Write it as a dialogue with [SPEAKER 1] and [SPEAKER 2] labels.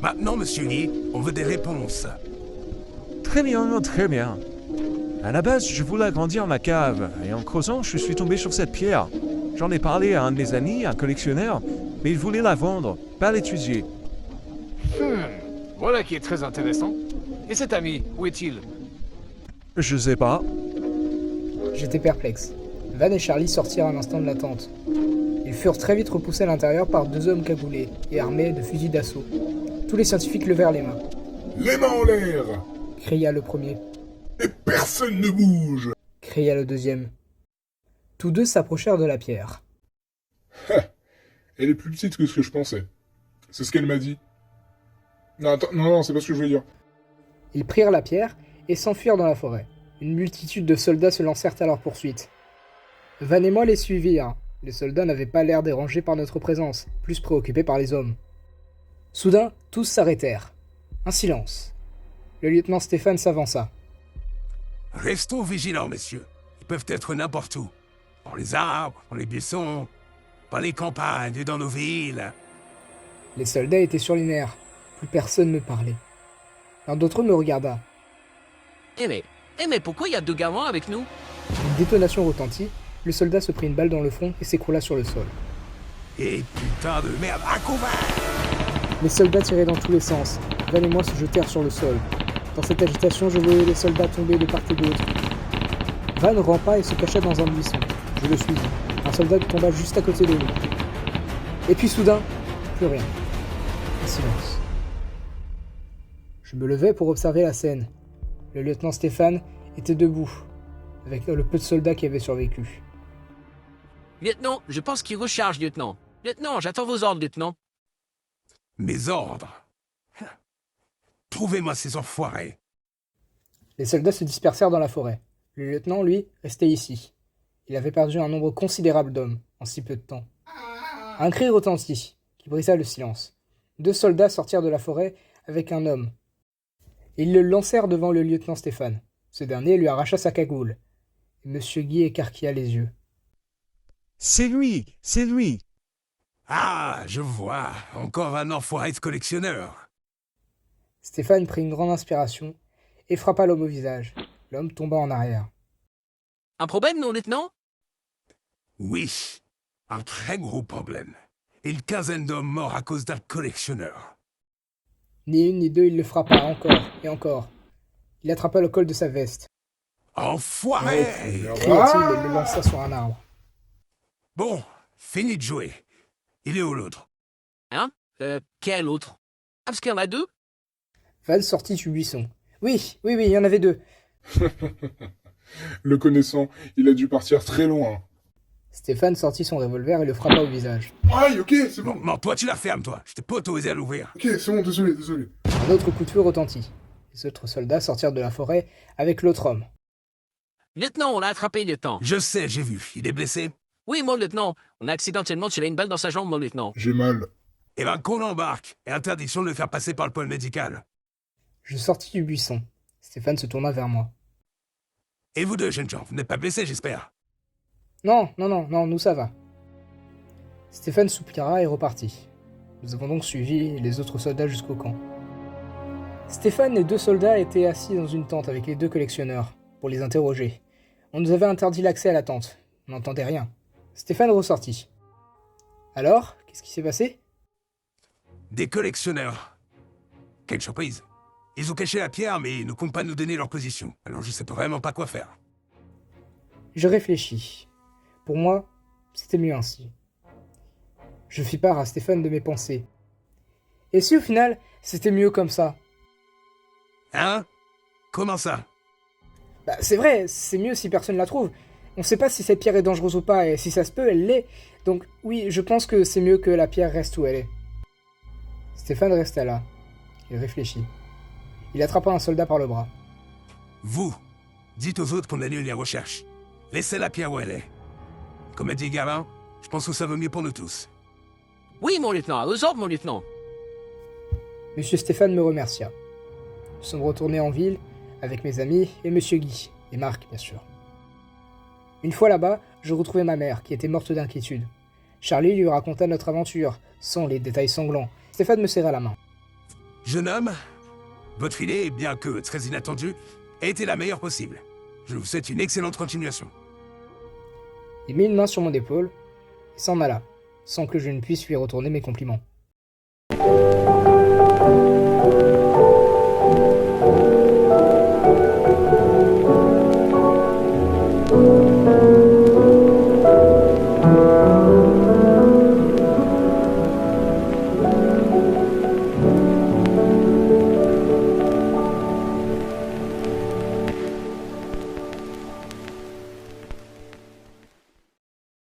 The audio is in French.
[SPEAKER 1] Maintenant, monsieur Lee, on veut des réponses.
[SPEAKER 2] Très bien, très bien. À la base, je voulais agrandir ma cave, et en creusant, je suis tombé sur cette pierre. J'en ai parlé à un de mes amis, un collectionneur, mais il voulait la vendre, pas l'étudier.
[SPEAKER 3] Voilà qui est très intéressant. Et cet ami, où est-il?
[SPEAKER 2] Je sais pas.
[SPEAKER 4] J'étais perplexe. Van et Charlie sortirent un instant de la tente. Ils furent très vite repoussés à l'intérieur par deux hommes cagoulés et armés de fusils d'assaut. Tous les scientifiques levèrent les mains.
[SPEAKER 5] Les mains en l'air!
[SPEAKER 4] Cria le premier.
[SPEAKER 5] Et personne ne bouge!
[SPEAKER 4] Cria le deuxième. Tous deux s'approchèrent de la pierre.
[SPEAKER 5] Elle est plus petite que ce que je pensais. C'est ce qu'elle m'a dit. Non, attends, non, c'est pas ce que je voulais dire.
[SPEAKER 4] Ils prirent la pierre et s'enfuirent dans la forêt. Une multitude de soldats se lancèrent à leur poursuite. Van et moi les suivirent. Les soldats n'avaient pas l'air dérangés par notre présence, plus préoccupés par les hommes. Soudain, tous s'arrêtèrent. Un silence. Le lieutenant Stéphane s'avança.
[SPEAKER 1] Restons vigilants, messieurs. Ils peuvent être n'importe où. Dans les arbres, dans les buissons, dans les campagnes, dans nos villes.
[SPEAKER 4] Les soldats étaient sur les nerfs. Plus personne ne parlait. L'un d'entre eux me regarda.
[SPEAKER 6] Mais pourquoi il y a deux gamins avec nous?
[SPEAKER 4] Une détonation retentit, le soldat se prit une balle dans le front et s'écroula sur le sol.
[SPEAKER 1] Et putain de merde, un combat!
[SPEAKER 4] Les soldats tiraient dans tous les sens. Van et moi se jetèrent sur le sol. Dans cette agitation, je voyais les soldats tomber de part et d'autre. Van rampa et se cacha dans un buisson. Je le suivis. Un soldat tomba juste à côté de nous. Et puis soudain, plus rien. Un silence. Je me levai pour observer la scène. Le lieutenant Stéphane était debout, avec le peu de soldats qui avaient survécu.
[SPEAKER 6] Lieutenant, je pense qu'il recharge, lieutenant. Lieutenant, j'attends vos ordres, lieutenant.
[SPEAKER 1] Mes ordres. Trouvez-moi ces enfoirés.
[SPEAKER 4] Les soldats se dispersèrent dans la forêt. Le lieutenant, lui, restait ici. Il avait perdu un nombre considérable d'hommes en si peu de temps. Un cri retentit, qui brisa le silence. Deux soldats sortirent de la forêt avec un homme. Ils le lancèrent devant le lieutenant Stéphane. Ce dernier lui arracha sa cagoule. Et M. Guy écarquilla les yeux.
[SPEAKER 2] C'est lui, c'est lui.
[SPEAKER 1] Ah, je vois. Encore un enfoiré de collectionneur.
[SPEAKER 4] Stéphane prit une grande inspiration et frappa l'homme au visage. L'homme tomba en arrière.
[SPEAKER 6] Un problème, non, lieutenant?
[SPEAKER 1] Oui, un très gros problème. Une quinzaine d'hommes morts à cause d'un collectionneur.
[SPEAKER 4] Ni une ni deux, il le frappa encore et encore. Il attrapa le col de sa veste.
[SPEAKER 1] Enfoiré!
[SPEAKER 4] Cria-t-il et le lança sur un arbre.
[SPEAKER 1] Bon, fini de jouer. Il est où l'autre?
[SPEAKER 6] Hein? Quel autre? Ah, parce qu'il y en a deux?
[SPEAKER 4] Van sortit du buisson. Oui, il y en avait deux.
[SPEAKER 5] Le connaissant, il a dû partir très loin.
[SPEAKER 4] Stéphane sortit son revolver et le frappa au visage.
[SPEAKER 5] Aïe, ok, c'est bon.
[SPEAKER 1] Non, toi tu la fermes, toi. Je t'ai pas autorisé à l'ouvrir.
[SPEAKER 5] Ok, c'est bon, désolé.
[SPEAKER 4] Un autre coup de feu retentit. Les autres soldats sortirent de la forêt avec l'autre homme.
[SPEAKER 6] Lieutenant, on l'a attrapé, lieutenant.
[SPEAKER 1] Je sais, j'ai vu. Il est blessé?
[SPEAKER 6] Oui, mon lieutenant. On a accidentellement tiré une balle dans sa jambe, mon lieutenant.
[SPEAKER 5] J'ai mal.
[SPEAKER 1] Eh ben, qu'on l'embarque. Et interdiction de le faire passer par le pôle médical.
[SPEAKER 4] Je sortis du buisson. Stéphane se tourna vers moi.
[SPEAKER 1] Et vous deux, jeunes gens, vous n'êtes pas blessés, j'espère?
[SPEAKER 4] Non, nous ça va. Stéphane soupira et repartit. Nous avons donc suivi les autres soldats jusqu'au camp. Stéphane et deux soldats étaient assis dans une tente avec les deux collectionneurs, pour les interroger. On nous avait interdit l'accès à la tente. On n'entendait rien. Stéphane ressortit. Alors, qu'est-ce qui s'est passé?
[SPEAKER 1] Des collectionneurs. Quelle surprise. Ils ont caché la pierre, mais ils ne comptent pas nous donner leur position. Alors je sais vraiment pas quoi faire.
[SPEAKER 4] Je réfléchis. Pour moi, c'était mieux ainsi. Je fis part à Stéphane de mes pensées. Et si au final, c'était mieux comme ça?
[SPEAKER 1] Hein? Comment ça?
[SPEAKER 4] Bah, c'est vrai, c'est mieux si personne la trouve. On sait pas si cette pierre est dangereuse ou pas, et si ça se peut, elle l'est. Donc oui, je pense que c'est mieux que la pierre reste où elle est. Stéphane resta là. Il réfléchit. Il attrapa un soldat par le bras.
[SPEAKER 1] Vous, dites aux autres qu'on annule les recherches. Laissez la pierre où elle est. Comme a dit Gavin, je pense que ça vaut mieux pour nous tous.
[SPEAKER 6] Oui, mon lieutenant, aux ordres, mon lieutenant.
[SPEAKER 4] Monsieur Stéphane me remercia. Nous sommes retournés en ville avec mes amis et Monsieur Guy, et Marc, bien sûr. Une fois là-bas, je retrouvai ma mère, qui était morte d'inquiétude. Charlie lui raconta notre aventure, sans les détails sanglants. Stéphane me serra la main.
[SPEAKER 1] Jeune homme, votre filet, bien que très inattendu, a été la meilleure possible. Je vous souhaite une excellente continuation.
[SPEAKER 4] Il mit une main sur mon épaule et s'en alla, sans que je ne puisse lui retourner mes compliments.